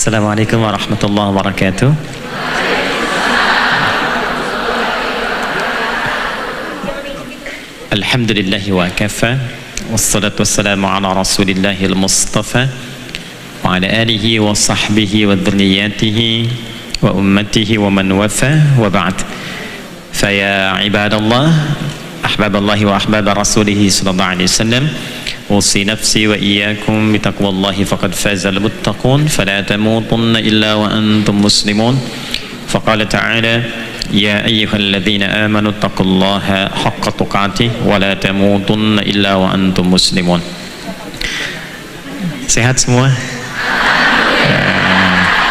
Assalamualaikum warahmatullahi wabarakatuh. Alhamdulillahi wa kafa, wassalatu wassalamu ala rasulillahil mustafa wa ala alihi wa sahbihi wa dhurriyyatihi wa ummatihi wa man wafa wa ba'd. Faya ibadallah, ahbaballahi wa ahbab rasulihi sallallahu alaihi wasallam, usi nafsi wa iyyakum bitaqwallahi faqad fazal muttaqun fala tamutunna illa wa antum muslimun. Faqala ta'ala ya ayyuhalladzina amanu taqullaha haqqa tuqatih wa la tamutunna illa wa antum muslimun. Sehat semua?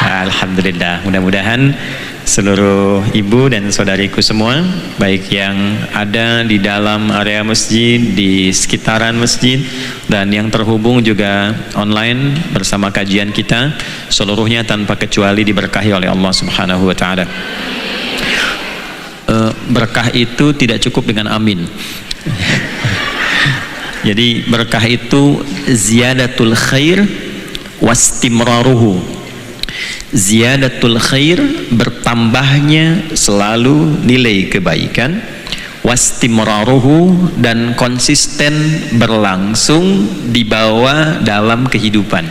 Alhamdulillah. Mudah-mudahan seluruh ibu dan saudariku semua, baik yang ada di dalam area masjid, di sekitaran masjid, dan yang terhubung juga online bersama kajian kita, seluruhnya tanpa kecuali diberkahi oleh Allah Subhanahu wa Ta'ala. Berkah itu tidak cukup dengan amin. Jadi berkah itu ziyadatul khair wastimraruhu. Ziyadatul khair, bertambahnya selalu nilai kebaikan, wastimraruhu, dan konsisten berlangsung dibawa dalam kehidupan.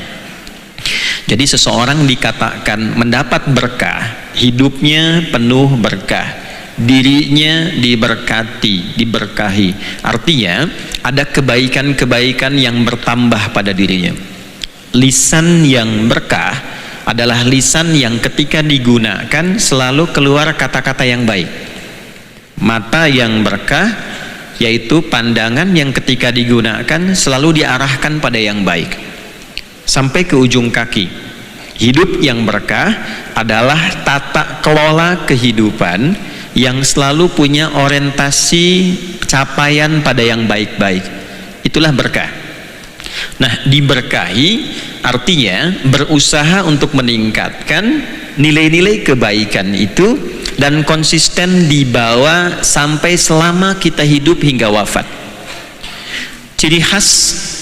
Jadi seseorang dikatakan mendapat berkah, hidupnya penuh berkah, dirinya diberkati, diberkahi. Artinya ada kebaikan-kebaikan yang bertambah pada dirinya. Lisan yang berkah adalah lisan yang ketika digunakan selalu keluar kata-kata yang baik. Mata yang berkah yaitu pandangan yang ketika digunakan selalu diarahkan pada yang baik sampai ke ujung kaki. Hidup yang berkah adalah tata kelola kehidupan yang selalu punya orientasi capaian pada yang baik-baik. Itulah berkah. Nah, diberkahi artinya berusaha untuk meningkatkan nilai-nilai kebaikan itu dan konsisten dibawa sampai selama kita hidup hingga wafat. Ciri khas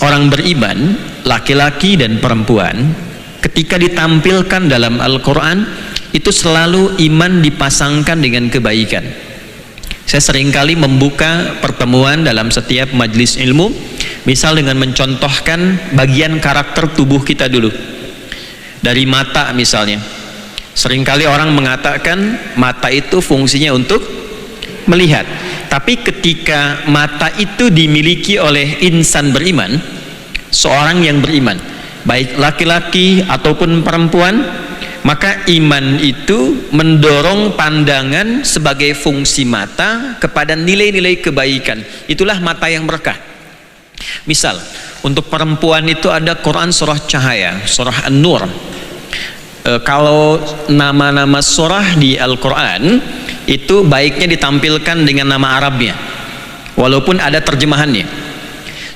orang beriman, laki-laki dan perempuan, ketika ditampilkan dalam Al-Quran, itu selalu iman dipasangkan dengan kebaikan. Saya seringkali membuka pertemuan dalam setiap majelis ilmu, misal dengan mencontohkan bagian karakter tubuh kita dulu. Dari mata misalnya. Seringkali orang mengatakan mata itu fungsinya untuk melihat. Tapi ketika mata itu dimiliki oleh insan beriman, seorang yang beriman, baik laki-laki ataupun perempuan, maka iman itu mendorong pandangan sebagai fungsi mata kepada nilai-nilai kebaikan. Itulah mata yang berkah. Misal untuk perempuan itu ada Quran surah Cahaya, surah An-Nur. Kalau nama-nama surah di Al-Quran itu baiknya ditampilkan dengan nama Arabnya, walaupun ada terjemahannya.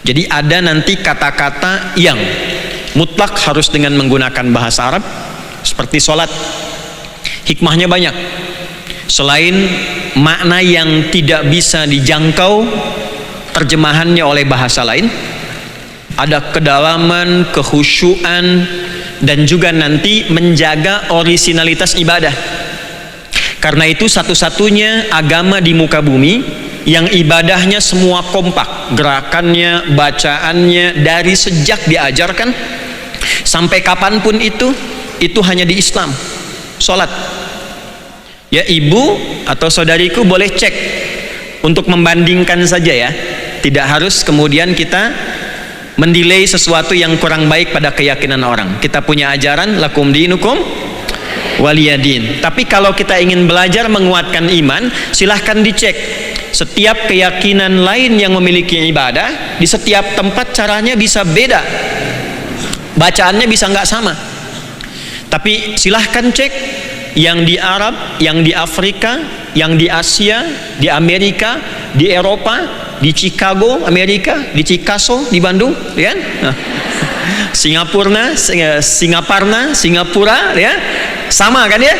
Jadi ada nanti kata-kata yang mutlak harus dengan menggunakan bahasa Arab, seperti sholat. Hikmahnya banyak. Selain makna yang tidak bisa dijangkau terjemahannya oleh bahasa lain, ada kedalaman, kekhusyuan, dan juga nanti menjaga orisinalitas ibadah. Karena itu satu-satunya agama di muka bumi yang ibadahnya semua kompak, gerakannya, bacaannya, dari sejak diajarkan sampai kapanpun itu hanya di Islam. Sholat. Ya, ibu atau saudariku boleh cek untuk membandingkan saja ya. Tidak harus kemudian kita menilai sesuatu yang kurang baik pada keyakinan orang. Kita punya ajaran lakum dinukum waliyadin. Tapi kalau kita ingin belajar menguatkan iman, silahkan dicek. Setiap keyakinan lain yang memiliki ibadah di setiap tempat caranya bisa beda, bacaannya bisa nggak sama. Tapi silahkan cek yang di Arab, yang di Afrika, yang di Asia, di Amerika, di Eropa, di Chicago, Amerika, di Chicago, di Bandung, ya. Singapura, ya, sama kan ya?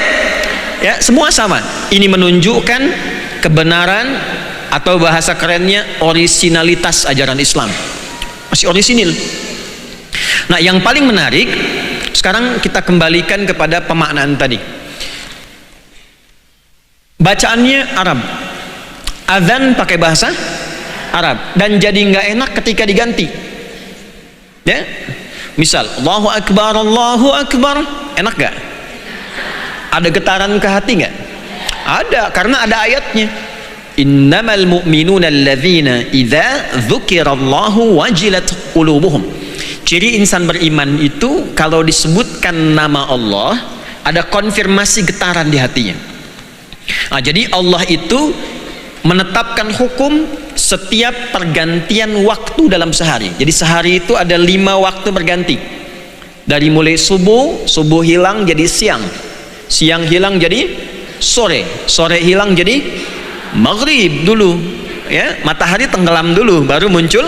Ya, semua sama. Ini menunjukkan kebenaran atau bahasa kerennya orisinalitas ajaran Islam. Masih orisinil. Nah, yang paling menarik Sekarang kita kembalikan kepada pemaknaan tadi. Bacaannya Arab, azan pakai bahasa Arab, dan jadi nggak enak ketika diganti. Ya, misal Allahu Akbar, enak gak? Ada getaran ke hati nggak? Ada, karena ada ayatnya. Innamal mu'minuna alladzina idza dzukirallahu wajilat qulubuhum. Ciri insan beriman itu kalau disebutkan nama Allah ada konfirmasi getaran di hatinya. Nah, jadi Allah itu menetapkan hukum setiap pergantian waktu dalam sehari. Jadi sehari itu ada 5 waktu berganti. Dari mulai subuh hilang jadi siang hilang jadi sore hilang jadi maghrib dulu, ya, matahari tenggelam dulu, baru muncul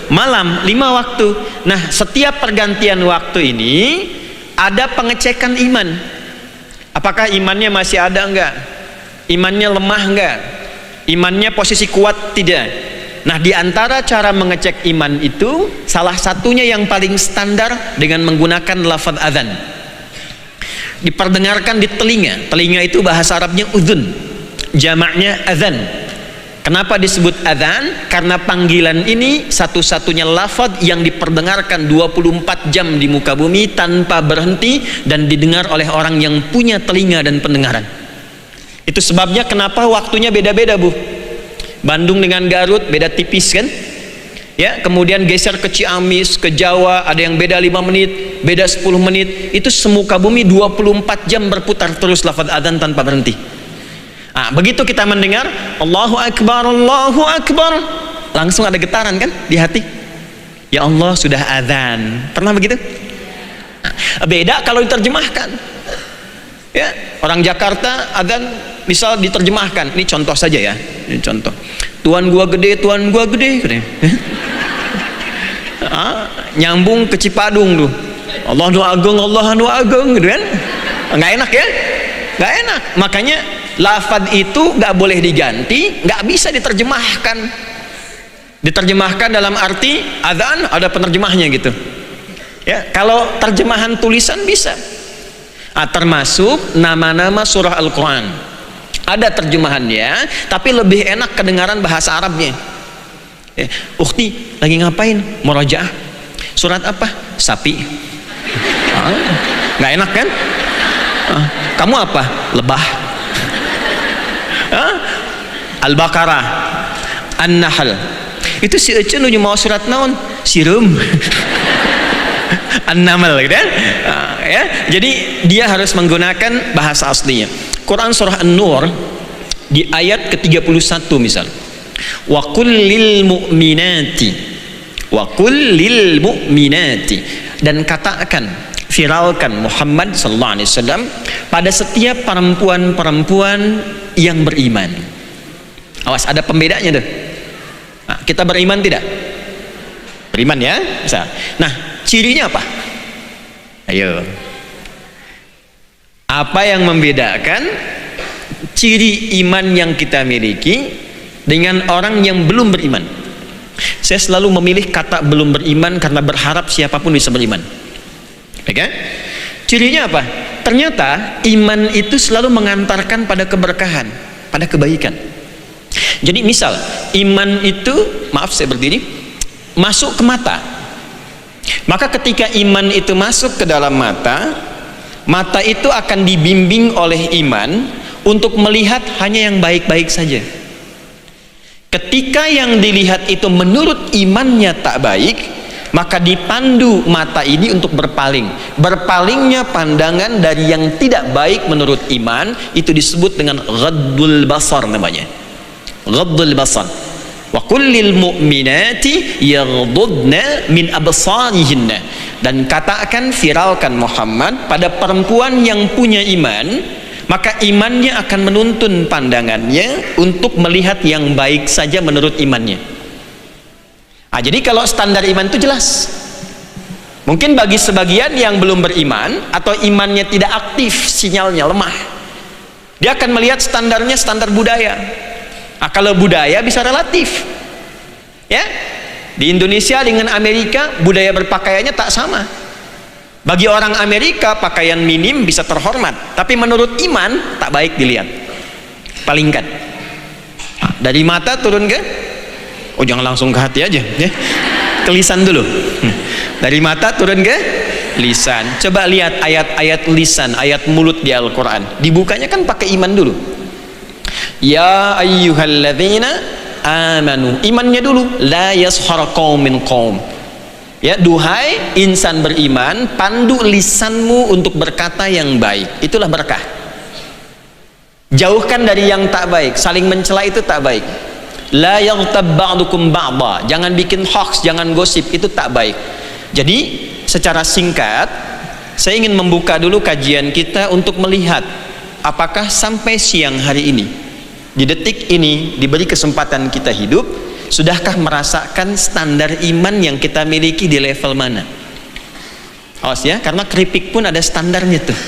malam. 5 waktu. Nah, setiap pergantian waktu ini ada pengecekan iman. Apakah imannya masih ada enggak? Imannya lemah enggak? Imannya posisi kuat tidak? Nah, di antara cara mengecek iman itu salah satunya yang paling standar dengan menggunakan lafaz azan. Diperdengarkan di telinga. Telinga itu bahasa Arabnya udhun, jamaknya azan. Kenapa disebut azan? Karena panggilan ini satu-satunya lafaz yang diperdengarkan 24 jam di muka bumi tanpa berhenti dan didengar oleh orang yang punya telinga dan pendengaran. Itu sebabnya kenapa waktunya beda-beda, Bu. Bandung dengan Garut beda tipis kan? Ya, kemudian geser ke Ciamis, ke Jawa, ada yang beda 5 menit, beda 10 menit. Itu semuka bumi 24 jam berputar terus lafaz adzan tanpa berhenti. Nah, begitu kita mendengar Allahu Akbar, langsung ada getaran kan di hati. Ya Allah, sudah adzan. Pernah begitu? Nah, beda kalau diterjemahkan. Ya, orang Jakarta adzan misal diterjemahkan. Ini contoh saja ya. Ini contoh. Tuan gua gede. Nyambung ke Cipadung tuh. Allah nu agung gitu kan. Nggak enak ya? Nggak enak. Makanya lafaz itu nggak boleh diganti, nggak bisa diterjemahkan. Diterjemahkan dalam arti adzan ada penerjemahnya gitu. Ya, kalau terjemahan tulisan bisa. Termasuk nama-nama surah Al-Quran. Ada terjemahannya, tapi lebih enak kedengaran bahasa Arabnya. Ukhti, lagi ngapain? Murojaah. Surat apa? Sapi. Nggak enak kan? Kamu apa? Lebah. Al-Baqarah, An-Nahl. Itu si Ece nu mau surat naon? Sirum. An-Naml gitu kan? Ya, jadi dia harus menggunakan bahasa aslinya. Quran surah An-Nur di ayat ke-31 misal. Wa qul lil mu'minati, dan katakan, viralkan Muhammad sallallahu alaihi wasallam pada setiap perempuan-perempuan yang beriman. Awas, ada pembedanya tuh. Nah, kita beriman tidak? Beriman ya? Misal. Nah, cirinya apa? Ayo. Apa yang membedakan ciri iman yang kita miliki dengan orang yang belum beriman? Saya selalu memilih kata belum beriman karena berharap siapapun bisa beriman. Oke? Cirinya apa? Ternyata iman itu selalu mengantarkan pada keberkahan, pada kebaikan. Jadi misal iman itu, maaf saya berdiri, masuk ke mata. Maka ketika iman itu masuk ke dalam mata itu akan dibimbing oleh iman untuk melihat hanya yang baik-baik saja. Ketika yang dilihat itu menurut imannya tak baik, maka dipandu mata ini untuk berpaling. Berpalingnya pandangan dari yang tidak baik menurut iman itu disebut dengan ghaddul basar namanya. Ghaddul basar. Wa kullil mu'minati yaghdudna min absarihinna, dan katakan, viralkan Muhammad pada perempuan yang punya iman, maka imannya akan menuntun pandangannya untuk melihat yang baik saja menurut imannya. Jadi kalau standar iman itu jelas. Mungkin bagi sebagian yang belum beriman atau imannya tidak aktif, sinyalnya lemah, dia akan melihat standarnya standar budaya. Kalau budaya bisa relatif, ya, di Indonesia dengan Amerika budaya berpakaiannya tak sama. Bagi orang Amerika pakaian minim bisa terhormat, tapi menurut iman tak baik dilihat, palingkan. Dari mata turun ke, oh jangan langsung ke hati aja ya, ke lisan dulu. Dari mata turun ke lisan. Coba lihat ayat-ayat lisan, ayat mulut di Al-Quran, dibukanya kan pakai iman dulu. Ya ayyuhalladzina amanu, imannya dulu. La yashar qaumin qaum, ya, duhai insan beriman, pandu lisanmu untuk berkata yang baik, itulah berkah. Jauhkan dari yang tak baik, saling mencela itu tak baik. La yaghtab ba'dukum ba'dha, jangan bikin hoax, jangan gosip, itu tak baik. Jadi secara singkat saya ingin membuka dulu kajian kita untuk melihat apakah sampai siang hari ini, di detik ini, diberi kesempatan kita hidup, sudahkah merasakan standar iman yang kita miliki di level mana? Awas ya, karena keripik pun ada standarnya tuh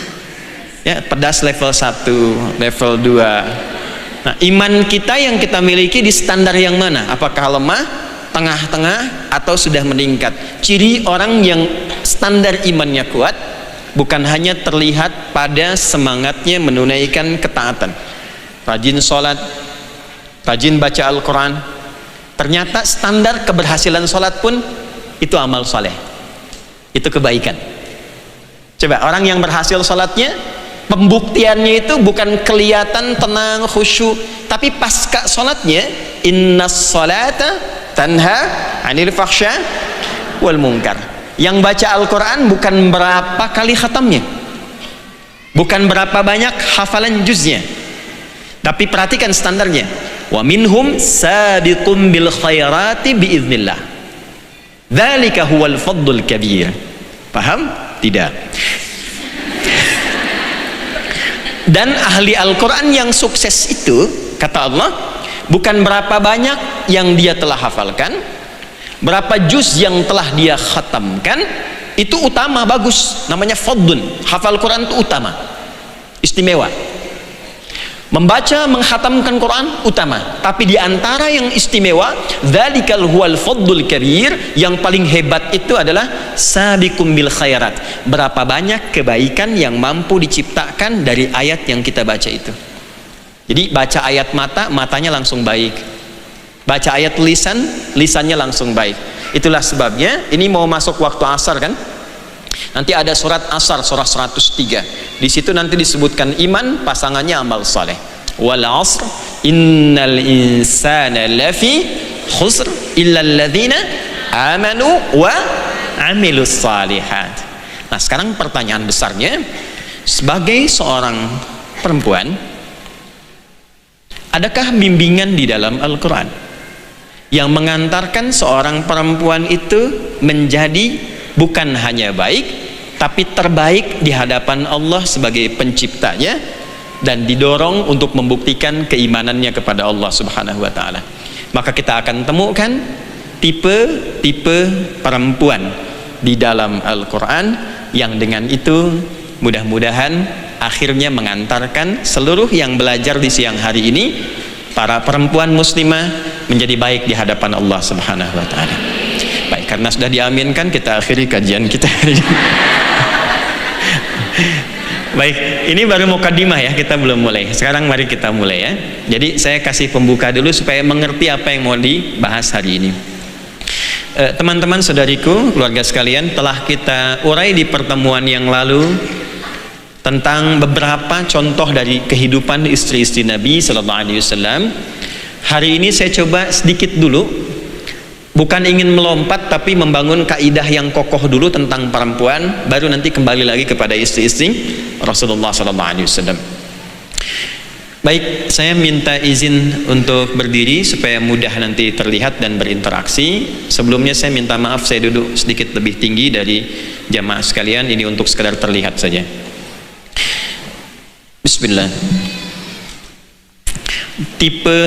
ya, pedas level 1, level 2. Nah, iman kita yang kita miliki di standar yang mana? Apakah lemah, tengah-tengah, atau sudah meningkat? Ciri orang yang standar imannya kuat bukan hanya terlihat pada semangatnya menunaikan ketaatan, rajin sholat, rajin baca Al-Quran. Ternyata standar keberhasilan sholat pun itu amal soleh, itu kebaikan. Coba orang yang berhasil sholatnya, pembuktiannya itu bukan kelihatan tenang, khusyuk, tapi pasca sholatnya, innas sholata tanha anil fahsya wal munkar. Yang baca Al-Quran bukan berapa kali khatamnya, bukan berapa banyak hafalan juznya, tapi perhatikan standarnya. Wa minhum sabiqum bil khairati biiznillah, dzalika huwal fadlul kabir. Paham? Tidak. Dan ahli Al-Quran yang sukses itu, kata Allah, bukan berapa banyak yang dia telah hafalkan, berapa juz yang telah dia khatamkan, itu utama, bagus, namanya fadlun. Hafal Quran itu utama, istimewa. Membaca, menghatamkan Quran utama, tapi di antara yang istimewa, dzalikal huwal fadlul kabir, yang paling hebat itu adalah sabiqum bil khairat. Berapa banyak kebaikan yang mampu diciptakan dari ayat yang kita baca itu. Jadi baca ayat mata, matanya langsung baik. Baca ayat lisan, lisannya langsung baik. Itulah sebabnya ini mau masuk waktu asar kan? Nanti ada surat Asar, surah 103. Di situ nanti disebutkan iman, pasangannya amal saleh. Wal 'asr innal insana lafi khusr illa alladzina amanu wa 'amilus shalihat. Nah, sekarang pertanyaan besarnya, sebagai seorang perempuan, adakah bimbingan di dalam Al-Quran yang mengantarkan seorang perempuan itu menjadi bukan hanya baik, tapi terbaik di hadapan Allah sebagai penciptanya, dan didorong untuk membuktikan keimanannya kepada Allah Subhanahu wa Ta'ala? Maka kita akan temukan tipe-tipe perempuan di dalam Al-Quran yang dengan itu mudah-mudahan akhirnya mengantarkan seluruh yang belajar di siang hari ini, para perempuan muslimah, menjadi baik di hadapan Allah Subhanahu wa Ta'ala. Baik, karena sudah diaminkan, kita akhiri kajian kita hari ini. Baik, ini baru mukadimah ya, kita belum mulai. Sekarang mari kita mulai ya. Jadi saya kasih pembuka dulu supaya mengerti apa yang mau dibahas hari ini. Teman-teman, saudariku, keluarga sekalian, telah kita urai di pertemuan yang lalu tentang beberapa contoh dari kehidupan istri-istri Nabi Sallallahu Alaihi Wasallam. Hari ini saya coba sedikit dulu, bukan ingin melompat, tapi membangun kaidah yang kokoh dulu tentang perempuan, baru nanti kembali lagi kepada istri-istri Rasulullah SAW. Baik, saya minta izin untuk berdiri supaya mudah nanti terlihat dan berinteraksi. Sebelumnya saya minta maaf, saya duduk sedikit lebih tinggi dari jamaah sekalian, ini untuk sekedar terlihat saja. Bismillah. Tipe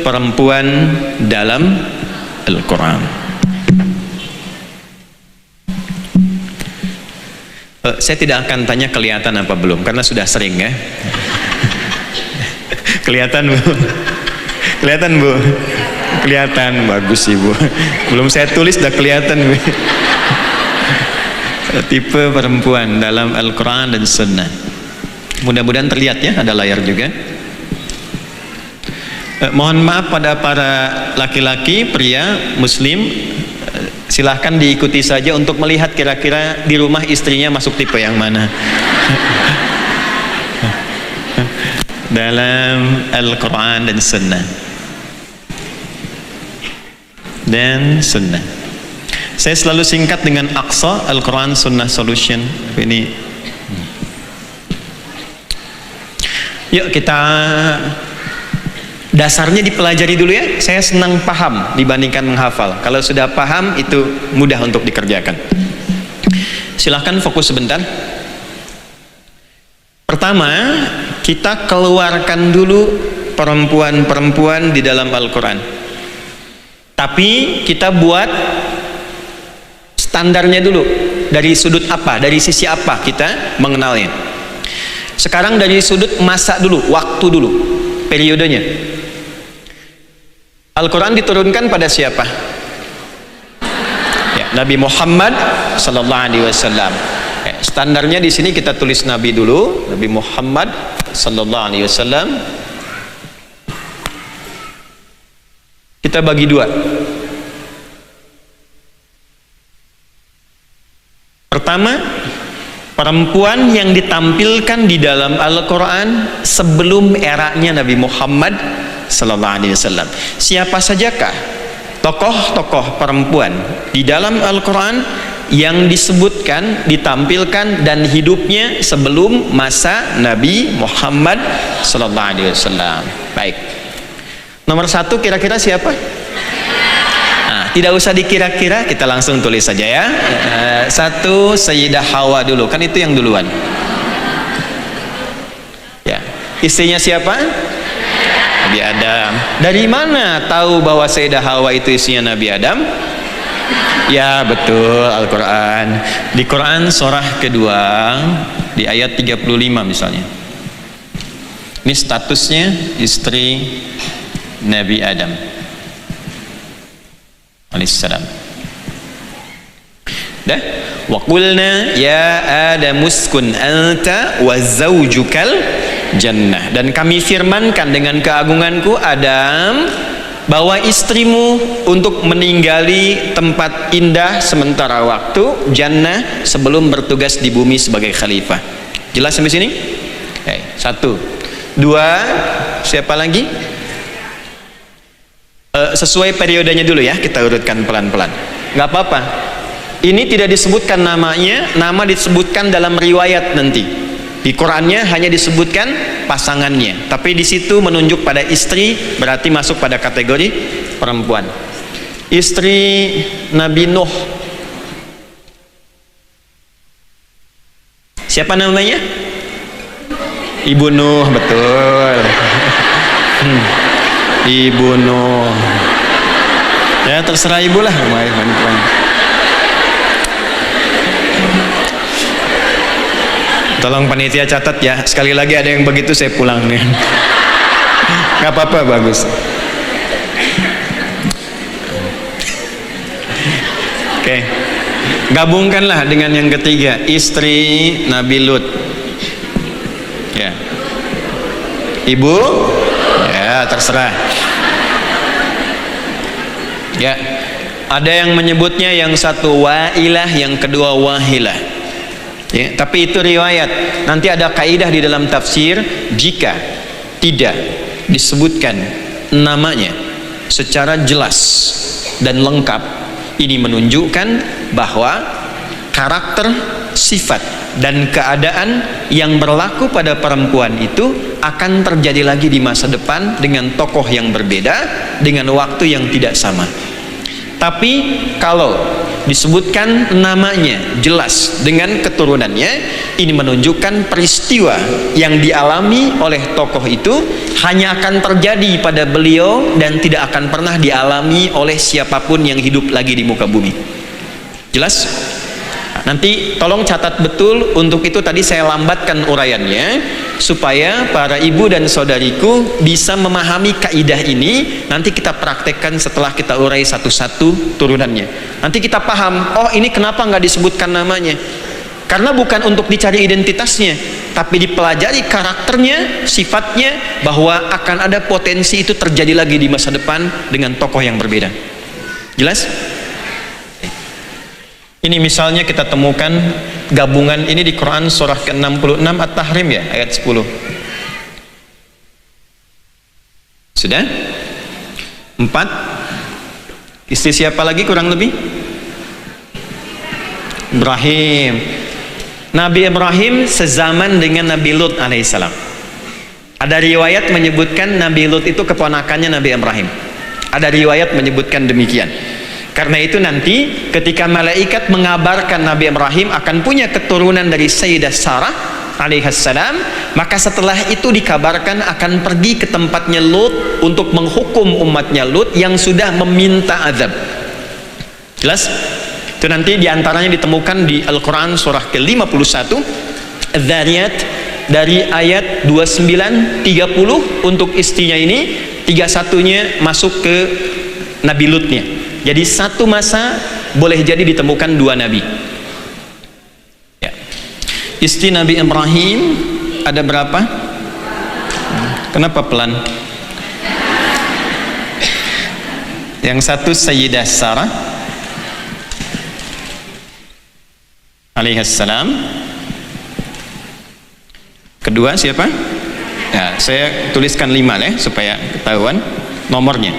perempuan dalam Al-Quran. Saya tidak akan tanya kelihatan apa belum, karena sudah sering ya. Kelihatan Bu? Kelihatan Bu? Kelihatan, bagus sih Bu. Belum saya tulis udah kelihatan Bu. tipe perempuan dalam Al-Quran dan Sunnah. Mudah-mudahan terlihat ya, ada layar juga. Mohon maaf pada para laki-laki, pria, muslim, silahkan diikuti saja untuk melihat kira-kira di rumah istrinya masuk tipe yang mana. Dalam Al-Quran dan Sunnah. Dan Sunnah. Saya selalu singkat dengan AQSA, Al-Quran Sunnah Solution. Ini. Yuk kita dasarnya dipelajari dulu ya. Saya senang paham dibandingkan menghafal. Kalau sudah paham itu mudah untuk dikerjakan. Silahkan fokus sebentar. Pertama, kita keluarkan dulu perempuan-perempuan di dalam Al-Quran. Tapi kita buat standarnya dulu. Dari sudut apa? Dari sisi apa kita mengenalnya? Sekarang dari sudut masa dulu, waktu dulu, periodenya. Al-Quran diturunkan pada siapa? Ya, Nabi Muhammad sallallahu alaihi wasallam. Standarnya di sini kita tulis Nabi dulu, Nabi Muhammad sallallahu alaihi wasallam. Kita bagi dua. Pertama, perempuan yang ditampilkan di dalam Al-Quran sebelum eranya Nabi Muhammad sallallahu alaihi wasallam. Siapa sajakah tokoh-tokoh perempuan di dalam Al-Quran yang disebutkan, ditampilkan dan hidupnya sebelum masa Nabi Muhammad sallallahu alaihi wasallam? Baik. Nomor satu kira-kira siapa? Nah, tidak usah dikira-kira, kita langsung tulis saja ya. Satu, Sayyidah Hawa dulu, kan itu yang duluan. Ya, istrinya siapa? Nabi Adam. Dari mana tahu bahwa Sayyidah Hawa itu istrinya Nabi Adam? Ya betul, Al-Quran. Di Quran surah kedua di ayat 35 misalnya. Ini statusnya istri Nabi Adam alaihissalam. Dah, wa qulna ya Adam uskun anta wa zawjukal jannah. Dan kami firmankan dengan keagunganku, Adam, bawa istrimu untuk meninggali tempat indah sementara waktu, jannah, sebelum bertugas di bumi sebagai khalifah. Jelas sampai sini? Satu. Dua, siapa lagi? Sesuai periodenya dulu ya, kita urutkan pelan-pelan. Gak apa-apa. Ini tidak disebutkan namanya, nama disebutkan dalam riwayat nanti. Di Qurannya hanya disebutkan pasangannya, tapi di situ menunjuk pada istri, berarti masuk pada kategori perempuan. Istri Nabi Nuh, siapa namanya? Ibu Nuh, betul. Ibu Nuh. Ya terserah ibu lah. Tolong panitia catat ya. Sekali lagi ada yang begitu saya pulang nih. Gak apa-apa, bagus. Oke. Gabungkanlah dengan yang ketiga, istri Nabi Lut. Ya. Ibu? Ya, terserah. Ya. Ada yang menyebutnya yang satu Wa'ilah, yang kedua Wahilah. Ya, tapi itu riwayat. Nanti ada kaidah di dalam tafsir, jika tidak disebutkan namanya secara jelas dan lengkap, ini menunjukkan bahwa karakter, sifat dan keadaan yang berlaku pada perempuan itu akan terjadi lagi di masa depan dengan tokoh yang berbeda, dengan waktu yang tidak sama. Tapi kalau disebutkan namanya jelas dengan keturunannya, ini menunjukkan peristiwa yang dialami oleh tokoh itu hanya akan terjadi pada beliau dan tidak akan pernah dialami oleh siapapun yang hidup lagi di muka bumi. Jelas? Nanti tolong catat betul. Untuk itu tadi saya lambatkan uraiannya supaya para ibu dan saudariku bisa memahami kaidah ini. Nanti kita praktekkan setelah kita urai satu-satu turunannya. Nanti kita paham, oh ini kenapa nggak disebutkan namanya. Karena bukan untuk dicari identitasnya, tapi dipelajari karakternya, sifatnya, bahwa akan ada potensi itu terjadi lagi di masa depan dengan tokoh yang berbeda. Jelas? Ini misalnya kita temukan gabungan ini di Quran surah ke-66 At-Tahrim ya, ayat 10. Sudah? 4. Istri siapa lagi kurang lebih? Ibrahim. Nabi Ibrahim sezaman dengan Nabi Lut alaihissalam. Ada riwayat menyebutkan Nabi Lut itu keponakannya Nabi Ibrahim. Ada riwayat menyebutkan demikian. Karena itu nanti ketika malaikat mengabarkan Nabi Ibrahim akan punya keturunan dari Sayyidah Sarah alaihissalam, maka setelah itu dikabarkan akan pergi ke tempatnya Lut untuk menghukum umatnya Lut yang sudah meminta azab. Jelas? Itu nanti diantaranya ditemukan di Al-Quran surah ke-51 Adz-Dzariyat dari ayat 29-30 untuk istrinya ini, 31-nya masuk ke Nabi Lutnya. Jadi satu masa boleh jadi ditemukan dua nabi ya. Istri Nabi Ibrahim ada berapa? Kenapa pelan? Yang satu Sayyidah Sarah alaihissalam. Kedua siapa? Ya, saya tuliskan 5 ya supaya ketahuan nomornya.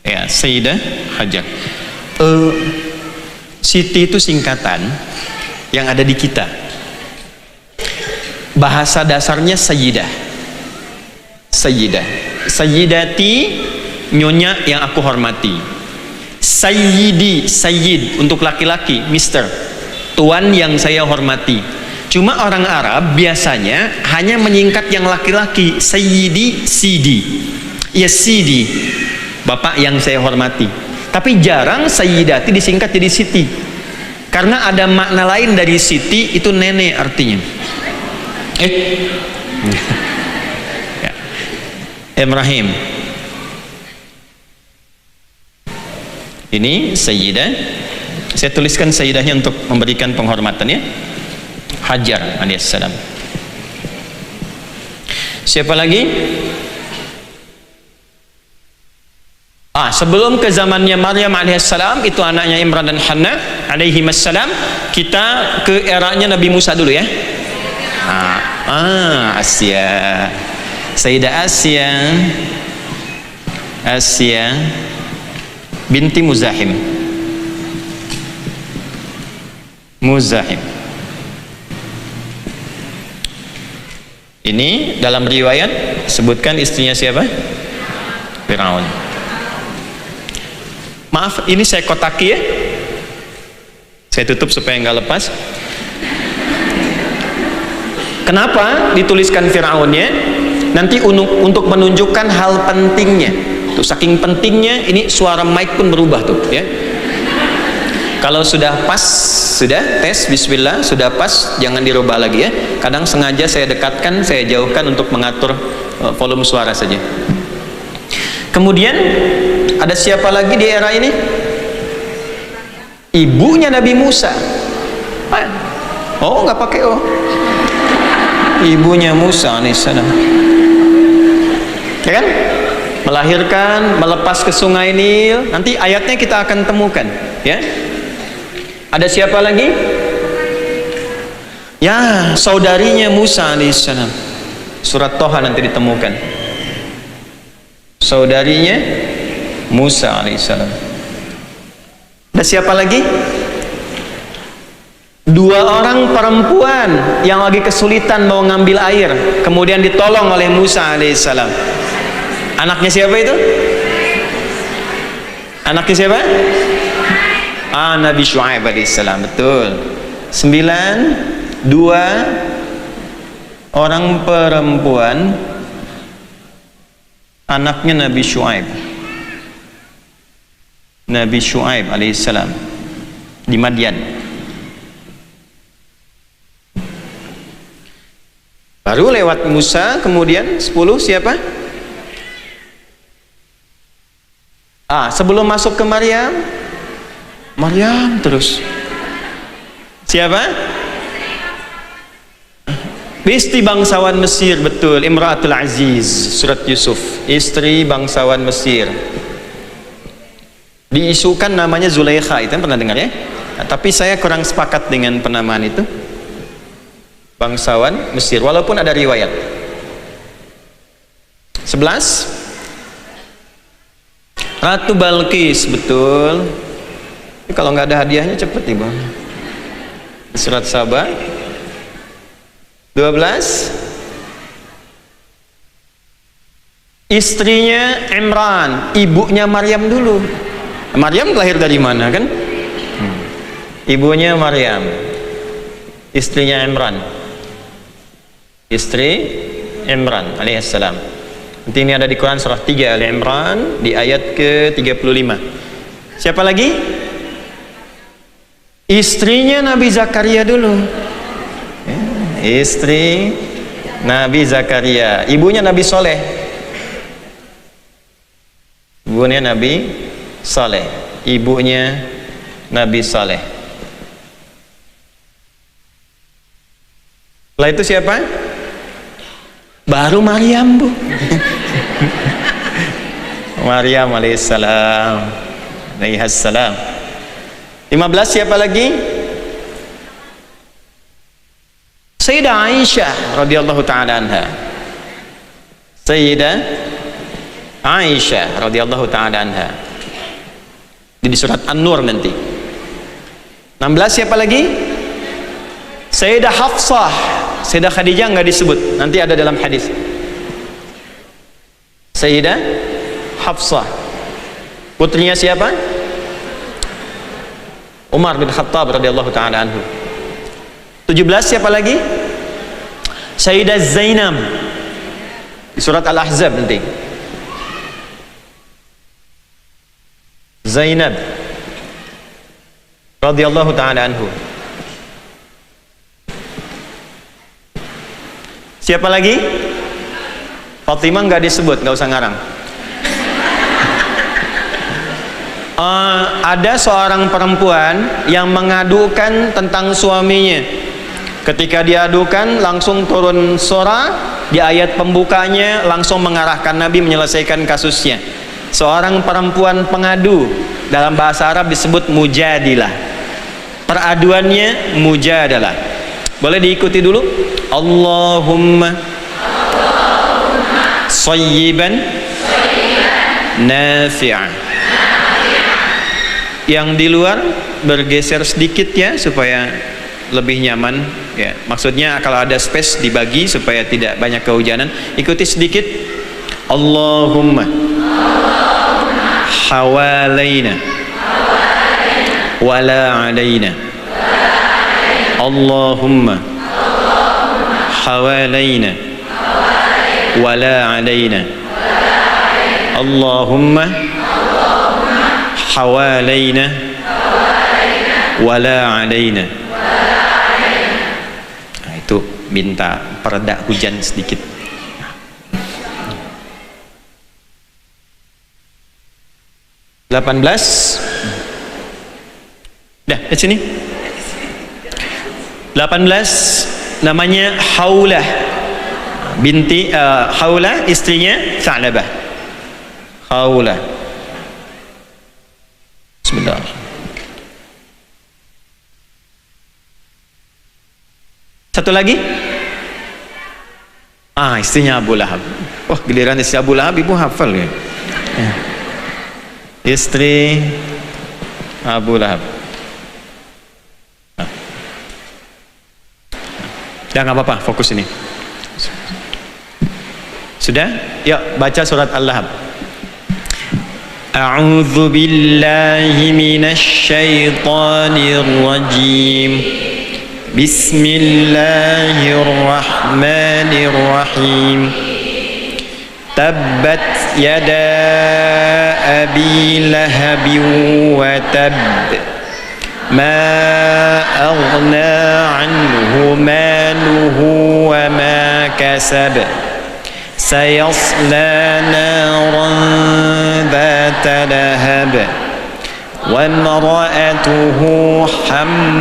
Ya, Sayyidah Hajar. Siti itu singkatan yang ada di kita. Bahasa dasarnya Sayyidah. Sayyidah. Sayyidati, nyonya yang aku hormati. Sayyidi, sayyid untuk laki-laki, mister, tuan yang saya hormati. Cuma orang Arab biasanya hanya menyingkat yang laki-laki, sayyidi, sidi. Ya sidi, bapak yang saya hormati. Tapi jarang sayyidati disingkat jadi siti. Karena ada makna lain dari siti, itu nenek artinya. Ya. Ibrahim. Ini Sayyidah, saya tuliskan Sayyidahnya untuk memberikan penghormatan ya. Hajar alaihissalam. Siapa lagi? Sebelum ke zamannya Maryam alaihissalam, itu anaknya Imran dan Hannah alaihimassalam, kita ke eranya Nabi Musa dulu ya. Asya. Sayyidah Asya binti Muzahim. Ini dalam riwayat sebutkan istrinya siapa? Firaun. Maaf, ini saya kotaki ya. Saya tutup supaya nggak lepas. Kenapa dituliskan Firaunnya? Nanti untuk menunjukkan hal pentingnya. Tuh, saking pentingnya ini suara mic pun berubah tuh ya. Kalau sudah pas, sudah tes bismillah, sudah pas, jangan dirubah lagi ya. Kadang sengaja saya dekatkan, saya jauhkan untuk mengatur volume suara saja. Kemudian ada siapa lagi di era ini? Ibunya Nabi Musa. Oh, nggak pakai oh. Ibunya Musa alaihissalam. Ya kan? Melahirkan, melepas ke sungai Nil. Nanti ayatnya kita akan temukan ya. Ada siapa lagi? Ya, saudarinya Musa alaihissalam. Surat Toha nanti ditemukan. Saudarinya Musa alaihissalam. Ada siapa lagi? 2 orang perempuan yang lagi kesulitan mau ngambil air, kemudian ditolong oleh Musa alaihissalam. Anaknya siapa itu? Anaknya siapa? Nabi Syuaib alaihissalam. Betul. 2 orang perempuan anaknya Nabi Syuaib. Nabi Syuaib alaihissalam di Madian. Baru lewat Musa, kemudian 10 siapa? Sebelum masuk ke Maryam terus Siapa? Istri bangsawan Mesir, betul. Imra'atul Aziz, surat Yusuf. Istri bangsawan Mesir. Diisukan namanya Zulaikha, itu pernah dengar ya? Nah, tapi saya kurang sepakat dengan penamaan itu. Bangsawan Mesir, walaupun ada riwayat. 11. Ratu Balqis, betul. Ini kalau nggak ada hadiahnya cepet nih bang. Surat Saba. 12. Istrinya Imran, ibunya Maryam dulu. Maryam lahir dari mana kan? Ibunya Maryam, istrinya Imran, istri Imran alaihissalam. Nanti ini ada di Quran surah 3 Al-Imran di ayat ke-35. Siapa lagi? Istrinya Nabi Zakaria dulu. Istri Nabi Zakaria, ibunya Nabi Soleh. Ibunya Nabi Soleh, ibunya Nabi Soleh. Setelah itu siapa? Baru Maryam, Bu. Maryam alaihissalam. 15 siapa lagi? Sayyidah Aisyah radhiyallahu ta'ala anha. Sayyidah Aisyah radhiyallahu ta'ala anha. Di surat An-Nur nanti. 16 siapa lagi? Sayyidah Hafsah. Sayyidah Khadijah enggak disebut, nanti ada dalam hadis. Sayyidah Hafsah. Putrinya siapa? Umar bin Khattab radhiyallahu ta'ala anhu. 17 siapa lagi? Sayyidah Zainab di surat Al-Ahzab nanti. Zainab radhiyallahu ta'ala anhu. Siapa lagi? Fatimah nggak disebut, nggak usah ngarang. Ada seorang perempuan yang mengadukan tentang suaminya. Ketika diadukan langsung turun surah, di ayat pembukanya langsung mengarahkan Nabi menyelesaikan kasusnya. Seorang perempuan pengadu, dalam bahasa Arab disebut mujadilah. Peraduannya mujadalah. Boleh diikuti dulu. Allahumma sayyiban nafi'an. Yang di luar bergeser sedikit ya supaya lebih nyaman ya. Maksudnya kalau ada space dibagi supaya tidak banyak kehujanan. Ikuti sedikit. Allahumma hawalaina wala alaina. Allahumma hawalaina wala alaina. Allahumma hawalaina wala alaina. Nah, itu minta pereda hujan sedikit. (18) dah di sini. 18 namanya Haulah binti Haulah, istrinya Sa'labah. Haulah. Sebentar. Satu lagi. Istrinya Abu Lahab. Wah, giliran istri Abu Lahab ibu hafal ya. Istri Abu Lahab. Ya nggak apa-apa, fokus ini. Sudah? Ya, baca surat Al-Lahab. A'udzu billahi minasy syaithanir rajim. Bismillahirrahmanirrahim. Tabbat yada abi lahabin wa tab. ما أغنى عنه ماله وما كسب سيصلى نارا ذات لهب وامرأته حمالة